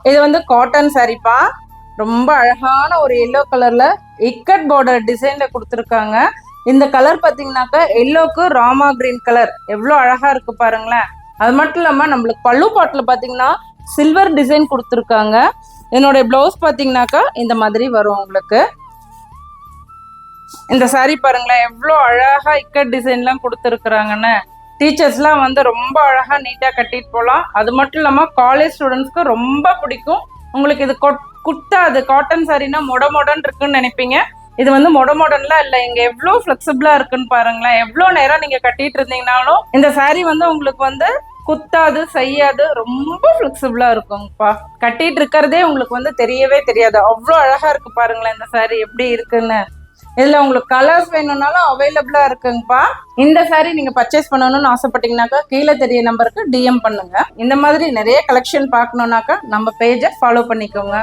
இது வந்து காட்டன் சாரிப்பா. ரொம்ப அழகான ஒரு எல்லோ கலர்ல இக்கட் பார்டர் டிசைன்ல கொடுத்துருக்காங்க. இந்த கலர் பார்த்தீங்கன்னாக்கா எல்லோக்கு ராமா கிரீன் கலர் எவ்வளோ அழகா இருக்கு பாருங்களேன். அது மட்டும் இல்லாம நம்மளுக்கு பல்லு பாட்டில் பார்த்தீங்கன்னா சில்வர் டிசைன் கொடுத்துருக்காங்க. என்னுடைய பிளவுஸ் பார்த்தீங்கன்னாக்கா இந்த மாதிரி வரும் உங்களுக்கு. இந்த சாரி பாருங்களேன் எவ்வளோ அழகா இக்கட் டிசைன்லாம் கொடுத்துருக்குறாங்கன்னு. டீச்சர்ஸ்லாம் வந்து ரொம்ப அழகா நீட்டாக கட்டிட்டு போகலாம். அது மட்டும் இல்லாமல் காலேஜ் ஸ்டூடெண்ட்ஸ்க்கு ரொம்ப பிடிக்கும். உங்களுக்கு இது குத்தாது. காட்டன் சாரினா மொடன்னு இருக்குன்னு நினைப்பீங்க. இது வந்து மொடன்லாம் இல்லை. இங்கே எவ்வளோ ஃப்ளெக்சிபிளா இருக்குன்னு பாருங்களேன். எவ்வளோ நேரம் நீங்க கட்டிட்டு இருந்தீங்கனாலும் இந்த சாரி வந்து உங்களுக்கு வந்து குத்தாது, செய்யாது, ரொம்ப ஃப்ளெக்சிபிளா இருக்குங்கப்பா. கட்டிட்டு இருக்கிறதே உங்களுக்கு வந்து தெரியவே தெரியாது. அவ்வளோ அழகா இருக்கு பாருங்களேன் இந்த சாரி எப்படி இருக்குன்னு. இதுல உங்களுக்கு கலர்ஸ் வேணும்னாலும் அவைலபிளா இருக்குங்கப்பா. இந்த சாரி நீங்க பர்ச்சேஸ் பண்ணணும்னு ஆசைப்பட்டீங்கன்னாக்கா கீழே தெரிய நம்பருக்கு டிஎம் பண்ணுங்க. இந்த மாதிரி நிறைய கலெக்ஷன் பார்க்கணும்னாக்கா நம்ம பேஜை ஃபாலோ பண்ணிக்கோங்க.